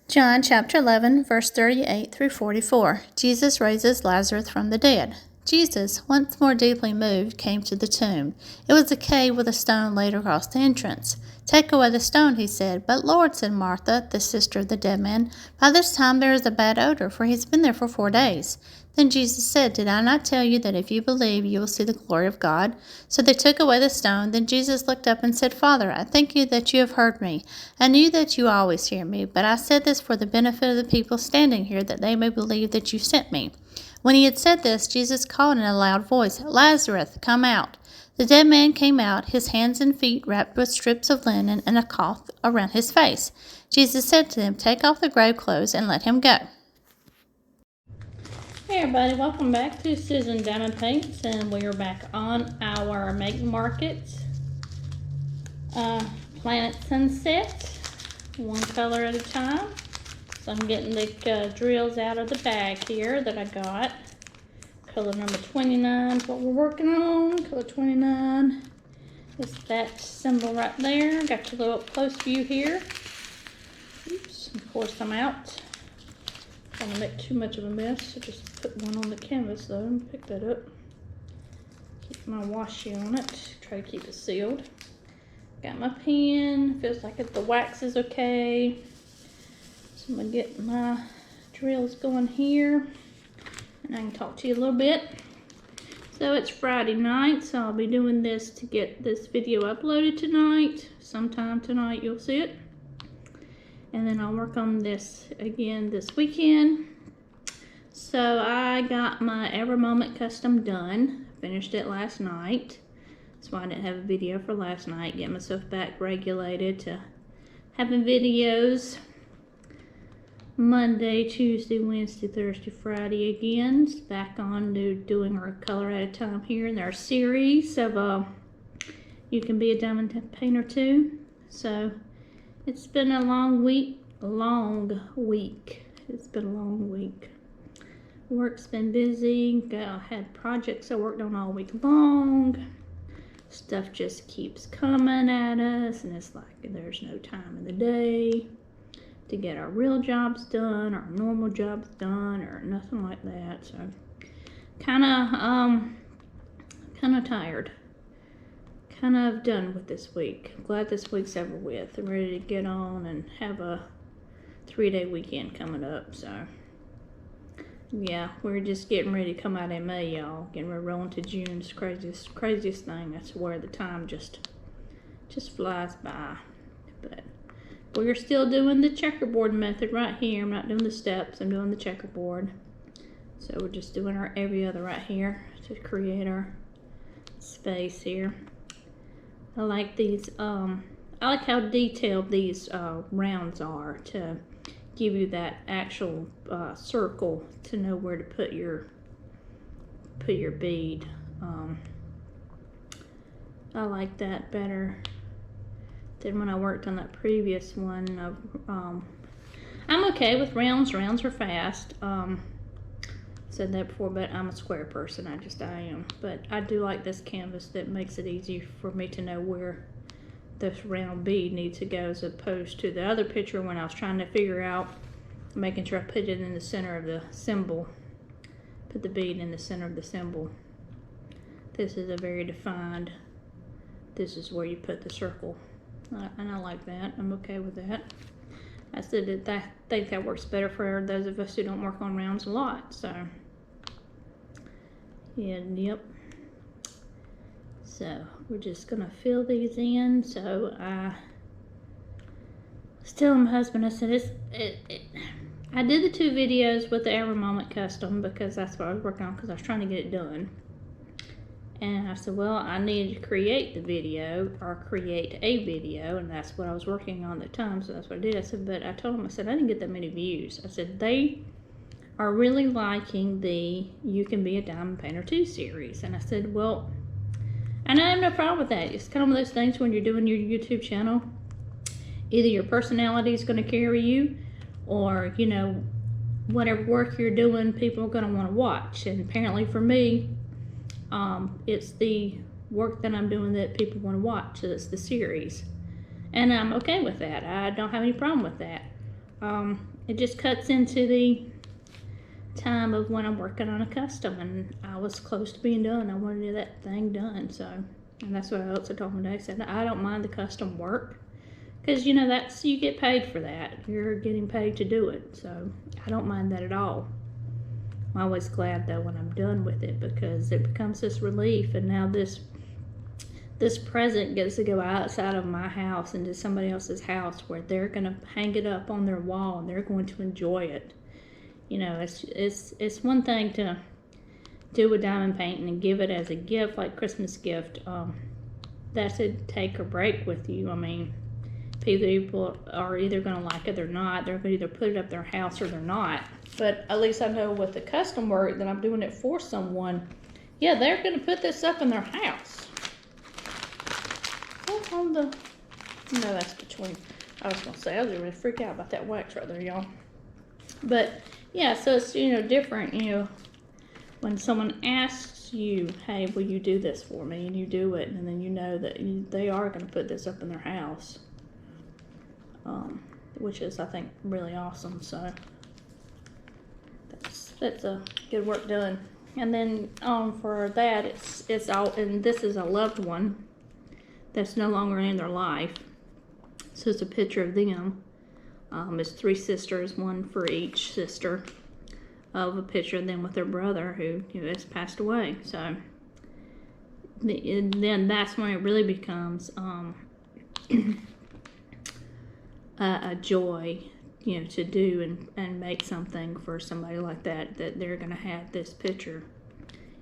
John chapter 11, verse 38 through 44. Jesus raises Lazarus from the dead. Jesus, once more deeply moved, came to the tomb. It was a cave with a stone laid across the entrance. "Take away the stone," he said. "But Lord," said Martha, the sister of the dead man, "by this time there is a bad odor, for he has been there for 4 days." Then Jesus said, "Did I not tell you that if you believe, you will see the glory of God?" So they took away the stone. Then Jesus looked up and said, "Father, I thank you that you have heard me. I knew that you always hear me, but I said this for the benefit of the people standing here, that they may believe that you sent me." When he had said this, Jesus called in a loud voice, "Lazarus, come out." The dead man came out, his hands and feet wrapped with strips of linen and a cloth around his face. Jesus said to them, "Take off the grave clothes and let him go." Hey everybody, welcome back to Susan Diamond Paints, and we are back on our Make Market Planet Sunset, one color at a time. So I'm getting the drills out of the bag here that I got. Color number 29 is what we're working on. Color 29 is that symbol right there. Got your little up close view here. Oops, of course I'm out. Don't want to make too much of a mess, so just put one on the canvas though and pick that up. Keep my washi on it, try to keep it sealed. Got my pen, feels like the wax is okay. So I'm gonna get my drills going here and I can talk to you a little bit. So it's Friday night, so I'll be doing this to get this video uploaded tonight. Sometime tonight you'll see it. And then I'll work on this again this weekend. So I got my Every Moment custom done. Finished it last night. That's why I didn't have a video for last night. Get myself back regulated to having videos Monday, Tuesday, Wednesday, Thursday, Friday again. It's back on to doing our color at a time here in our series of You Can Be a Diamond Painter Too. So it's been a long week. It's been a long week. Work's been busy. I had projects I worked on all week long. Stuff just keeps coming at us, and it's like there's no time in the day to get our real jobs done, our normal jobs done, or nothing like that. So kind of tired. Kind of done with this week. I'm glad this week's over with. I'm ready to get on and have a 3-day weekend coming up. So yeah, we're just getting ready to come out in May, y'all. Getting ready to roll into June. It's craziest thing. That's where the time just flies by. But we're still doing the checkerboard method right here. I'm not doing the steps. I'm doing the checkerboard. So we're just doing our every other right here to create our space here. I like these, I like how detailed these rounds are to give you that actual circle to know where to put your bead. I like that better than when I worked on that previous one. I'm okay with rounds. Rounds are fast. Said that before, but I'm a square person. I am. But I do like this canvas that makes it easy for me to know where this round bead needs to go, as opposed to the other picture when I was trying to figure out, making sure I put it in the center of the symbol. Put the bead in the center of the symbol. This is a very defined, this is where you put the circle. And I like that. I'm okay with that. I said that I think that works better for those of us who don't work on rounds a lot. So yeah, yep. So we're just gonna fill these in. So I was telling my husband, I said I did the 2 videos with the Every Moment custom because that's what I was working on, because I was trying to get it done. And I said, well, I needed to create the video or create a video, and that's what I was working on at the time, so that's what I did. I said, but I told them, I said, I didn't get that many views. I said, they are really liking the You Can Be a Diamond Painter Too series. And I said, well, and I have no problem with that. It's kind of one of those things when you're doing your YouTube channel, either your personality is going to carry you, or, you know, whatever work you're doing, people are going to want to watch. And apparently for me, it's the work that I'm doing that people want to watch. So it's the series, and I'm okay with that. I don't have any problem with that. it just cuts into the time of when I'm working on a custom, and I was close to being done. I wanted that thing done, so, and that's what I also told him today. I said, I don't mind the custom work, because, you know, that's, you get paid for that. You're getting paid to do it, so I don't mind that at all. I'm always glad, though, when I'm done with it, because it becomes this relief, and now this present gets to go outside of my house into somebody else's house, where they're going to hang it up on their wall, and they're going to enjoy it. You know, it's one thing to do a diamond painting and give it as a gift, like Christmas gift. That's a take or break with you. I mean, people are either going to like it or not. They're going to either put it up their house or they're not. But at least I know with the custom work that I'm doing it for someone, yeah, they're going to put this up in their house. What's on the... No, that's between... I was going to say, I was going to freak out about that wax right there, y'all. But, yeah, so it's, you know, different, you know, when someone asks you, hey, will you do this for me? And you do it, and then you know that they are going to put this up in their house. Which is, I think, really awesome. So, that's a good work done. And then, for that, it's all, and this is a loved one that's no longer in their life. So it's a picture of them. It's 3 sisters, one for each sister, of a picture of them with their brother who, you know, has passed away. So then that's when it really becomes a joy, you know, to do and make something for somebody like that they're going to have this picture,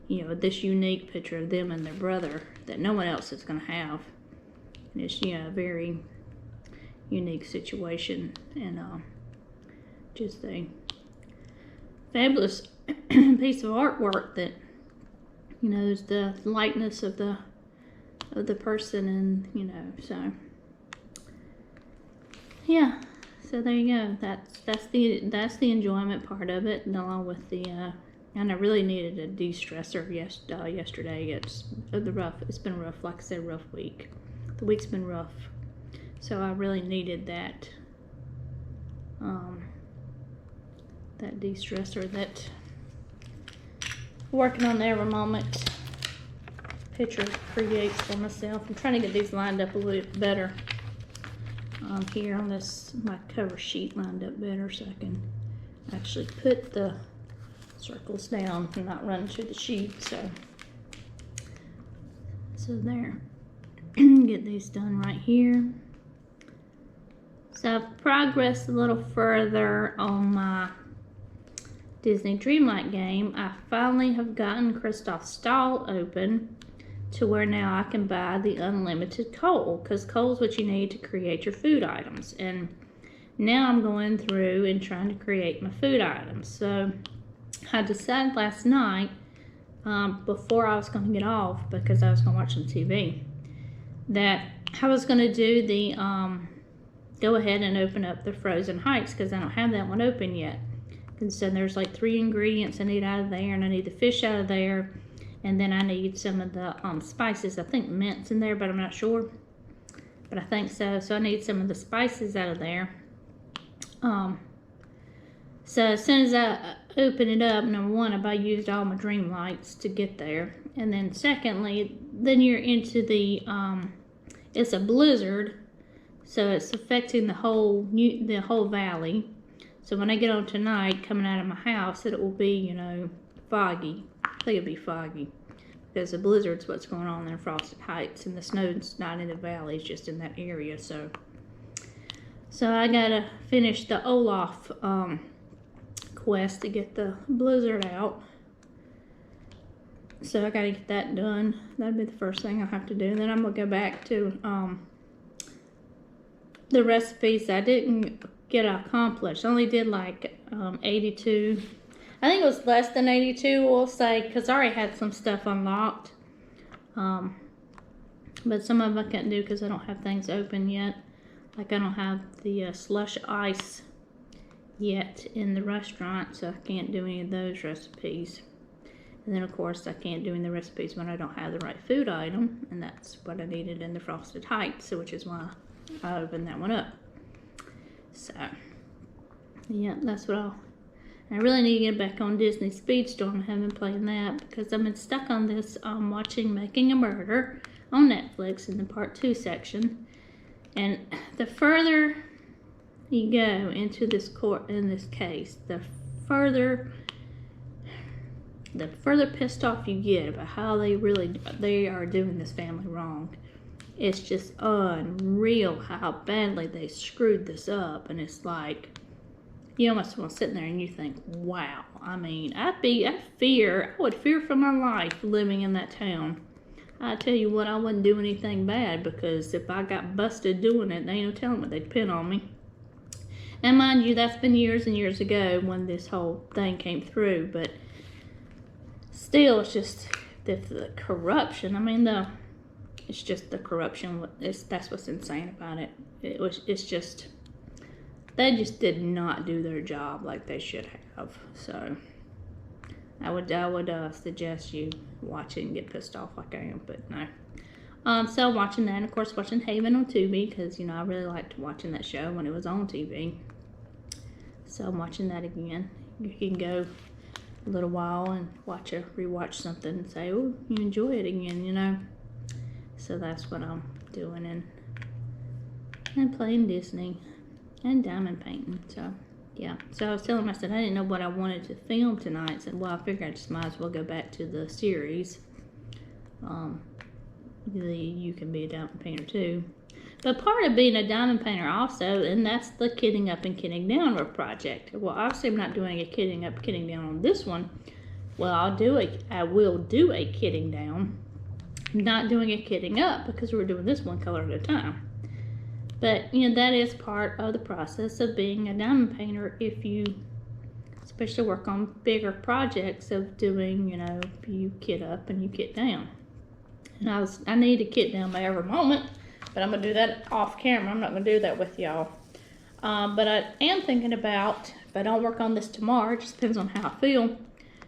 you know, this unique picture of them and their brother that no one else is going to have. And it's, you know, a very unique situation, and just a fabulous piece of artwork that, you know, there's the likeness of the person, and, you know, so yeah, so there you go. That's the enjoyment part of it, and along with the and I really needed a de-stressor yesterday. It's been rough, like I said, rough week. The week's been rough. So I really needed that that de-stressor, that working on every moment picture creates for myself. I'm trying to get these lined up a little bit better here on this, my cover sheet lined up better, so I can actually put the circles down and not run to the sheet. So there. Get these done right here. So I've progressed a little further on my Disney Dreamlight game. I finally have gotten Kristoff's stall open to where now I can buy the unlimited coal, because coal is what you need to create your food items. And now I'm going through and trying to create my food items. So I decided last night, before I was going to get off, because I was going to watch some TV, that I was going to do the go ahead and open up the Frozen Heights, because I don't have that one open yet. And so there's like 3 ingredients I need out of there, and I need the fish out of there, and then I need some of the spices. I think mint's in there, but I'm not sure, but I think so. So I need some of the spices out of there. So as soon as I open it up, number one, I used all my dream lights to get there, and then secondly, then you're into the it's a blizzard, so it's affecting the whole valley. So when I get on tonight, coming out of my house, it will be, you know, foggy. I think it'll be foggy, because the blizzard's what's going on in Frosted Heights, and the snow's not in the valley, it's just in that area. So I gotta finish the Olaf quest to get the blizzard out. So I gotta get that done. That'd be the first thing I'll have to do. Then I'm gonna go back to the recipes I didn't get accomplished. I only did like 82. I think it was less than 82, we'll say, because I already had some stuff unlocked. But some of them I couldn't do because I don't have things open yet. Like I don't have the slush ice yet in the restaurant, so I can't do any of those recipes. And then of course I can't do any of the recipes when I don't have the right food item, and that's what I needed in the Frosted Heights, so which is why I opened that one up. So Yeah, that's what I really need to get back on Disney Speedstorm. I haven't been playing that because I've been stuck on this watching Making a Murder on Netflix in the part 2 section. And the further you go into this court in this case, the further pissed off you get about how they are doing this family wrong. It's just unreal how badly they screwed this up, and it's like you almost want to sit there and you think, wow. I mean, I would fear for my life living in that town. I tell you what, I wouldn't do anything bad, because if I got busted doing it, they ain't no telling what they'd pin on me. And mind you, that's been years and years ago when this whole thing came through, but still, it's just the corruption. I mean, it's just the corruption. That's what's insane about it. It's just, they just did not do their job like they should have. So I would suggest you watch it and get pissed off like I am, but no. So watching that, and of course watching Haven on Tubi, because I really liked watching that show when it was on TV. So I'm watching that again. You can go a little while and rewatch something and say, oh, you enjoy it again, So that's what I'm doing, and playing Disney and diamond painting. So yeah, so I was telling him, I said I didn't know what I wanted to film tonight. I said, well, I figured I just might as well go back to the series, the YouCanBeADiamondPainterToo. But part of being a diamond painter also, and that's the kitting up and kitting down project. Well, obviously I'm not doing a kitting up, kitting down on this one. Well, I will do a kitting down. I'm not doing a kitting up because we're doing this one color at a time. But, that is part of the process of being a diamond painter, if you especially work on bigger projects of doing, you kit up and you kit down. And I need to kit down by every moment, but I'm going to do that off camera. I'm not going to do that with y'all. But I am thinking about, if I don't work on this tomorrow, it just depends on how I feel,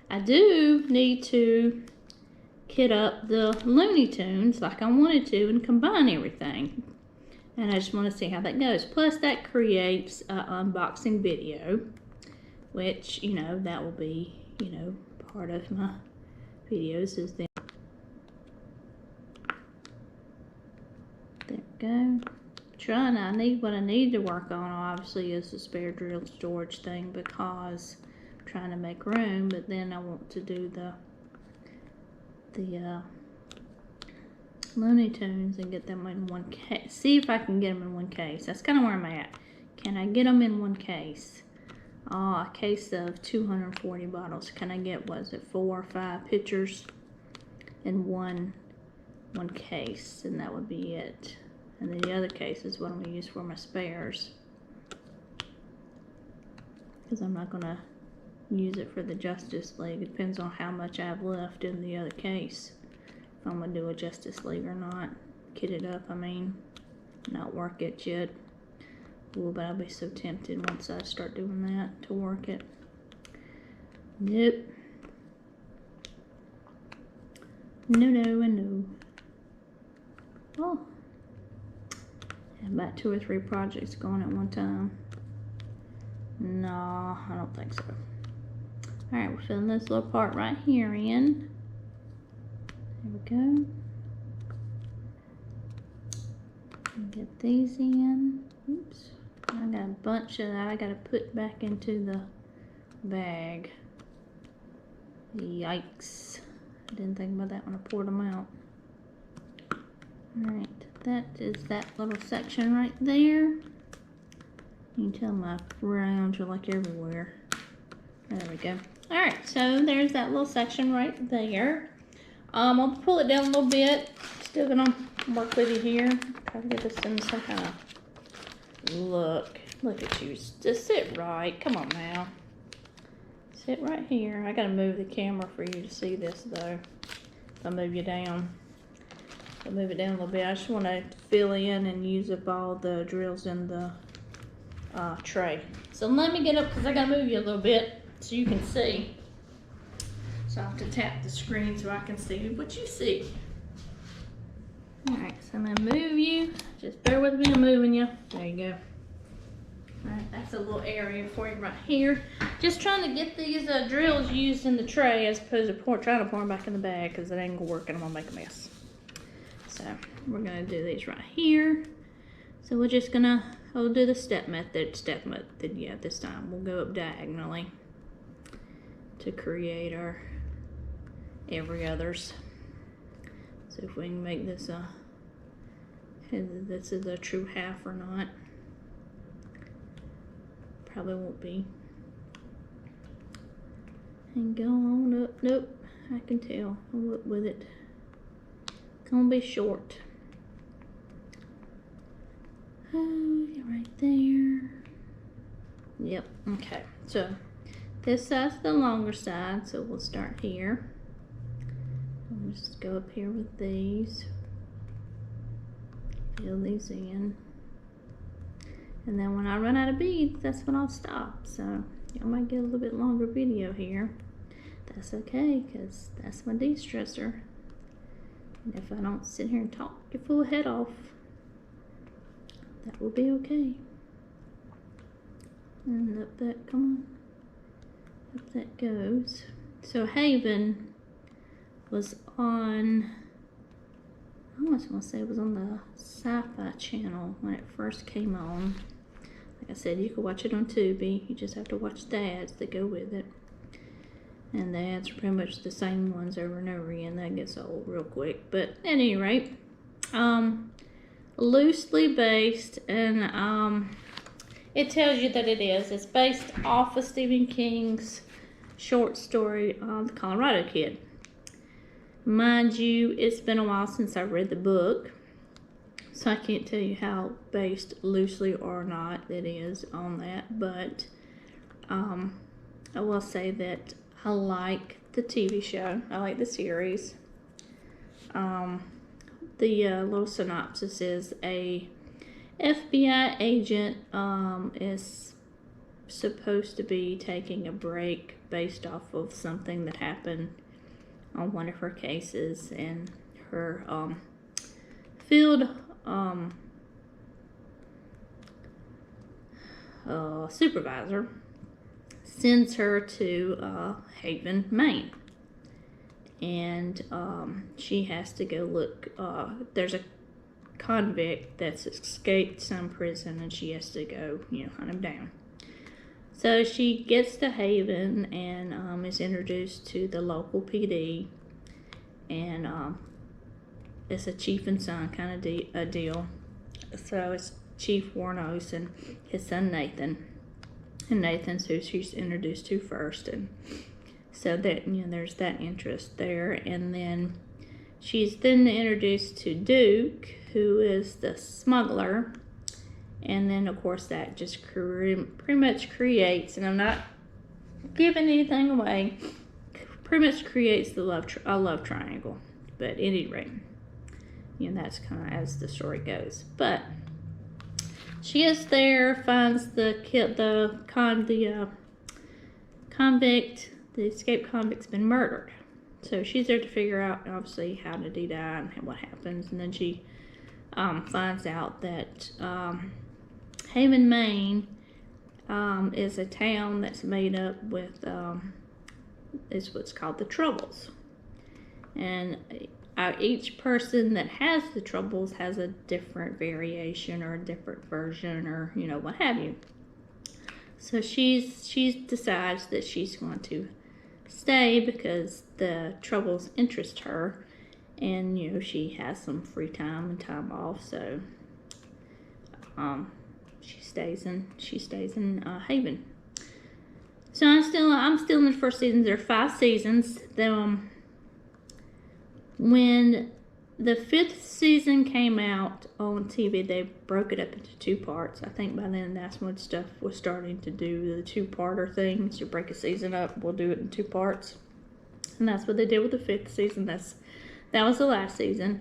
I do need to kit up the Looney Tunes like I wanted to and combine everything. And I just want to see how that goes. Plus, that creates an unboxing video, which, that will be, part of my videos. Is there. There we go. What I need to work on, obviously, is the spare drill storage thing, because I'm trying to make room, but then I want to do the Looney Tunes and get them in one case. See if I can get them in one case. That's kind of where I'm at. Can I get them in one case? A case of 240 bottles. Can I get, 4 or 5 pictures in one case? And that would be it. And then the other case is what I'm going to use for my spares, because I'm not going to use it for the Justice League. It depends on how much I have left in the other case. If I'm going to do a Justice League or not. Kit it up, not work it yet. Ooh, but I'll be so tempted once I start doing that to work it. Nope. No. Oh. I have about 2 or 3 projects going at one time. No, I don't think so. Alright, we're filling this little part right here in. There we go. Get these in. Oops. I got a bunch of that I got to put back into the bag. Yikes. I didn't think about that when I poured them out. Alright, that is that little section right there. You can tell my rounds are like everywhere. There we go. Alright, so there's that little section right there. I'll pull it down a little bit. Still gonna work with you here. Try to get this in some kind of look. Look at you. Just sit right. Come on now. Sit right here. I gotta move the camera for you to see this though. If I move you down. I'll move it down a little bit. I just want to fill in and use up all the drills in the tray. So let me get up, because I gotta move you a little bit so you can see. So I have to tap the screen so I can see what you see. Alright, so I'm gonna move you. Just bear with me, I'm moving you. There you go. Alright, that's a little area for you right here. Just trying to get these drills used in the tray as opposed to trying to pour them back in the bag because it ain't gonna work and I'm gonna make a mess. So we're gonna do these right here. So we're just gonna, I'll do the step method, yeah, this time. We'll go up diagonally to create our every others. So if we can make this this is a true half or not. Probably won't be. And go on up. Nope, I can tell. I'll look with it. It's gonna be short. Oh, right there. Yep, okay. So this side's the longer side, so we'll start here. I'll just go up here with these. Fill these in. And then when I run out of beads, that's when I'll stop. So y'all might get a little bit longer video here. That's okay, because that's my de-stressor. And if I don't sit here and talk your full head off, that will be okay. And up that, come on. Up that goes. So Haven was on, I almost want to say it was on the Sci-Fi channel when it first came on. Like I said, you can watch it on Tubi. You just have to watch the ads that go with it. And the ads are pretty much the same ones over and over again. That gets old real quick. But at any rate, loosely based, and it tells you that it is. It's based off of Stephen King's short story, The Colorado Kid. Mind you, it's been a while since I read the book, so I can't tell you how based loosely or not it is on that, but I will say that I like the TV show. I like the series. The little synopsis is a FBI agent is supposed to be taking a break based off of something that happened on one of her cases, and her field supervisor sends her to Haven, Maine, and she has to go look. There's a convict that's escaped some prison, and she has to go, hunt him down. So she gets to Haven and is introduced to the local PD, and it's a chief and son kind of a deal. So it's Chief Warnos and his son Nathan, and Nathan's who she's introduced to first, and so that there's that interest there. And then she's then introduced to Duke, who is the smuggler. And then, of course, that just pretty much creates, and I'm not giving anything away, pretty much creates the love triangle. But at any rate, that's kind of as the story goes. But she is there, finds the convict, the escaped convict's been murdered. So she's there to figure out, obviously, how did he die and what happens. And then she finds out that Haven, Maine is a town that's made up with, is what's called the Troubles. And each person that has the Troubles has a different variation or a different version or, what have you. So she decides that she's going to stay because the Troubles interest her. And, she has some free time and time off, so she stays in Haven. So I'm still in the first season. There are 5 seasons. When the 5th season came out on TV, they broke it up into 2 parts. I think by then that's when stuff was starting to do the 2-parter things. You break a season up, we'll do it in 2 parts, and that's what they did with the 5th season. That was the last season.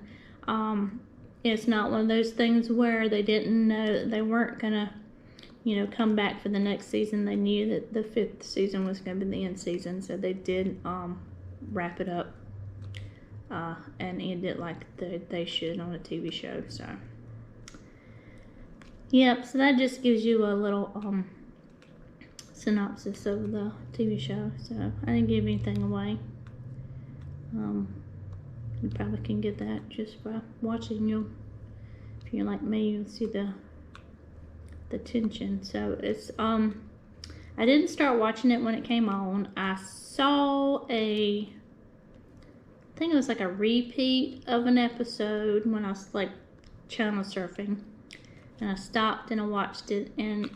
It's not one of those things where they didn't know that they weren't gonna, come back for the next season. They knew that the 5th season was gonna be the end season, so they did wrap it up and end it like they should on a TV show. So Yep, so that just gives you a little synopsis of the TV show. So I didn't give anything away. You probably can get that just by watching. If you're like me, you'll see the tension. So it's I didn't start watching it when it came on. I saw I think it was like a repeat of an episode when I was like channel surfing, and I stopped and I watched it. And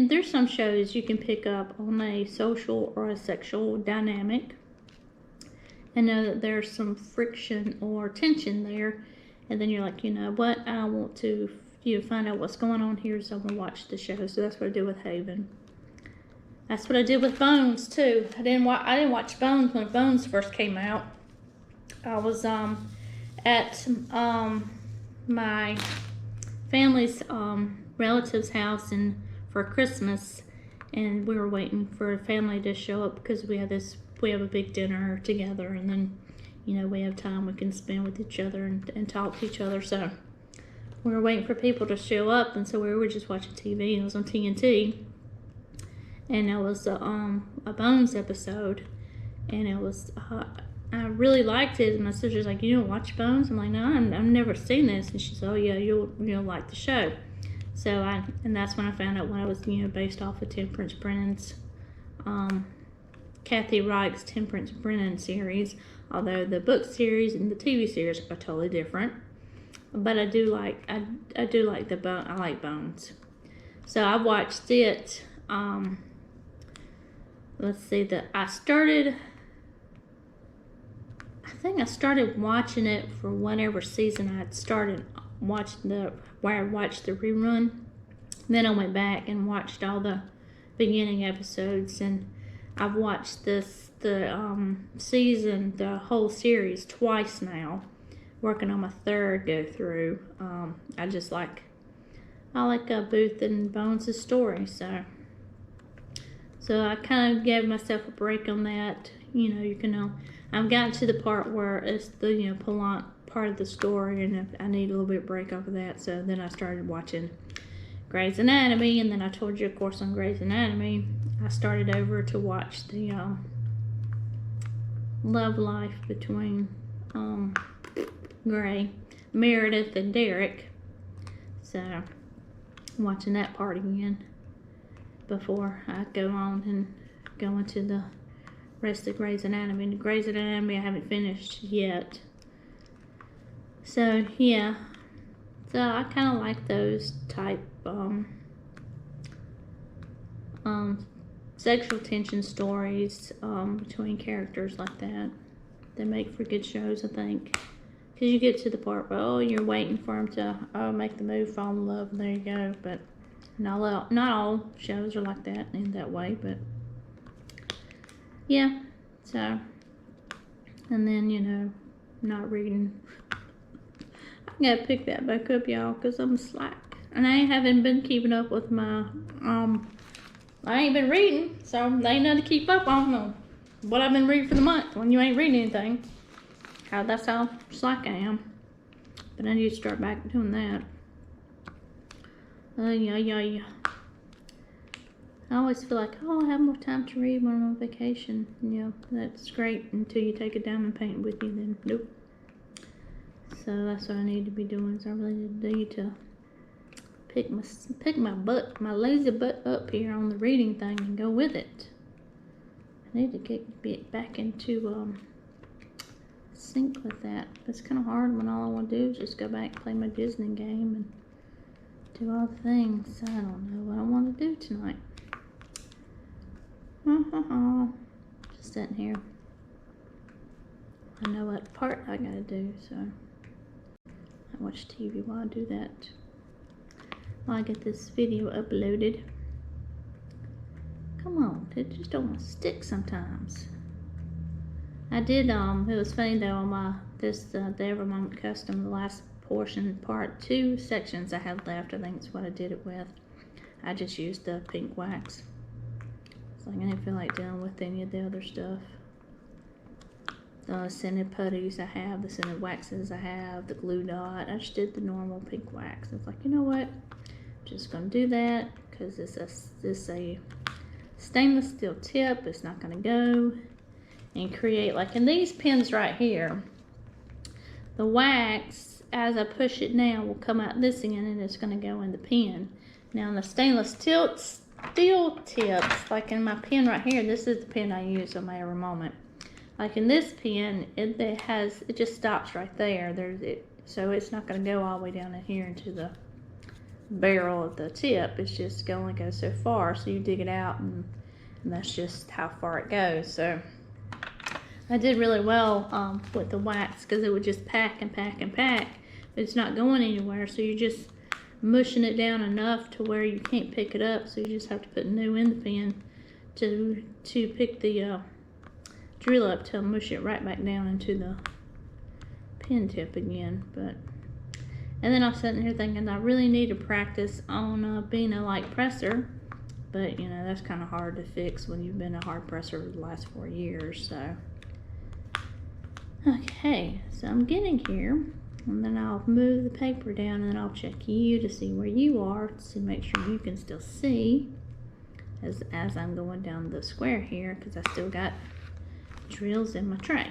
there's some shows you can pick up on a social or a sexual dynamic and know that there's some friction or tension there, and then you're like, you know what, I want to find out what's going on here, so I'm gonna watch the show. So that's what I did with Haven. That's what I did with Bones too. I didn't watch Bones when Bones first came out. I was at my family's relative's house for Christmas, and we were waiting for a family to show up because we have a big dinner together, and then we have time we can spend with each other and talk to each other. So we were waiting for people to show up, and so we were just watching TV, and it was on TNT, and it was a Bones episode, and it was I really liked it. And my sister's like, "You don't watch Bones?" I'm like, "No, I've never seen this." And she said, "Oh yeah, you'll like the show." So and that's when I found out when it was based off of Temperance Brennan's Kathy Reich's Temperance Brennan series, although the book series and the TV series are totally different. But I do like I like Bones. So I watched it. Let's see, I think I started watching it for whatever season I had started watching where I watched the rerun. Then I went back and watched all the beginning episodes, and I've watched the season, the whole series twice now, working on my third go through. I like Booth and Bones' story, so I kind of gave myself a break on that. I've gotten to the part where it's the Pallant part of the story, and I need a little bit of break off of that. So then I started watching Grey's Anatomy, and then I told you, of course, on Grey's Anatomy, I started over to watch the love life between Meredith and Derek. So I'm watching that part again before I go on and go into the rest of Grey's Anatomy. The Grey's Anatomy I haven't finished yet. So yeah, so I kind of like those type sexual tension stories between characters like that. They make for good shows, I think, because you get to the part where you're waiting for them to make the move, fall in love, and there you go. But not all shows are like that in that way, but yeah. So, and then not reading. I gotta pick that back up, y'all, because I'm slack, and I haven't been keeping up with my I ain't been reading, so they ain't nothing to keep up on. Know what I've been reading for the month when you ain't reading anything. That's how slack I am. But I need to start back doing that. Yeah. I always feel like, I have more time to read when I'm on vacation. That's great until you take a diamond paint with you, then nope. So that's what I need to be doing. So I really need to pick my lazy butt up here on the reading thing and go with it. I need to get back into sync with that. It's kind of hard when all I want to do is just go back and play my Disney game and do all the things. I don't know what I want to do tonight. Just sitting here. I know what part I gotta do, so I watch TV while I do that. While I get this video uploaded. Come on, it just don't want to stick sometimes. I did, it was funny though, on the Every Moment Custom, the last portion, part 2 sections I had left, I think that's what I did it with. I just used the pink wax. It's like I didn't feel like dealing with any of the other stuff. the scented putties I have, the scented waxes I have, the glue dot. I just did the normal pink wax. I was like, you know what? I'm just gonna do that because this is a stainless steel tip. It's not gonna go and create, like in these pins right here, the wax, as I push it down, will come out this end and it's gonna go in the pin. Now in the stainless steel tips, like in my pin right here, this is the pin I use on my Every Moment. Like in this pin, it just stops right there. So it's not going to go all the way down in here into the barrel of the tip. It's just only goes so far. So you dig it out, and that's just how far it goes. So I did really well with the wax because it would just pack and pack and pack. But it's not going anywhere. So you're just mushing it down enough to where you can't pick it up. So you just have to put new in the pin to pick the drill up to mush it right back down into the pin tip again. And then I was sitting here thinking I really need to practice on being a light presser, but you know, that's kind of hard to fix when you've been a hard presser for the last 4 years. So okay, so I'm getting here, and then I'll move the paper down, and then I'll check you to see where you are to make sure you can still see as I'm going down the square here, because I still got drills in my tray.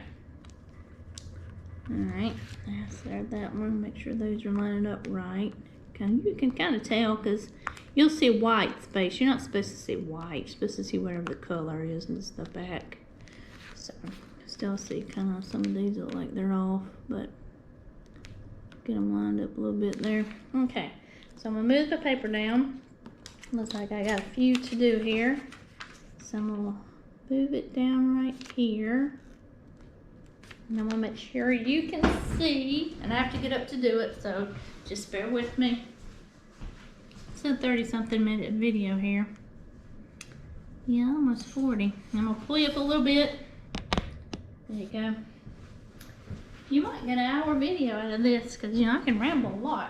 Alright, there's that one. Make sure those are lining up right. You can kind of tell because you'll see white space. You're not supposed to see white. You're supposed to see whatever the color is in the back. So, still see kind of some of these look like they're off, but get them lined up a little bit there. Okay, so I'm going to move the paper down. Looks like I got a few to do here. So I'm going to move it down right here, and I'm gonna make sure you can see, and I have to get up to do it, so just bear with me. It's a 30-something minute video here. Yeah, almost 40. I'm gonna pull you up a little bit. There you go. You might get an hour video out of this, because you know I can ramble a lot.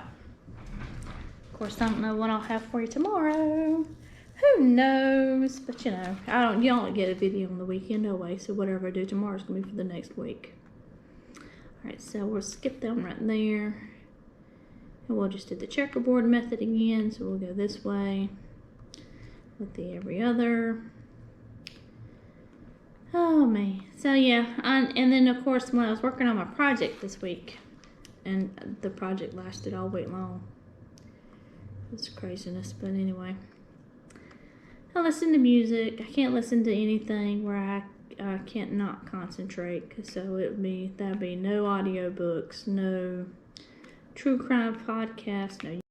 Of course, I don't know what I'll have for you tomorrow. Who knows? But you know, you don't get a video on the weekend no way, so whatever I do tomorrow is going to be for the next week. Alright, so we'll skip that one right there. And we'll just do the checkerboard method again, so we'll go this way with the every other. Oh man. So yeah, and then of course when I was working on my project this week, and the project lasted all week long. It's craziness, but anyway. I listen to music. I can't listen to anything where I can't not concentrate. So that'd be no audiobooks, no true crime podcast, no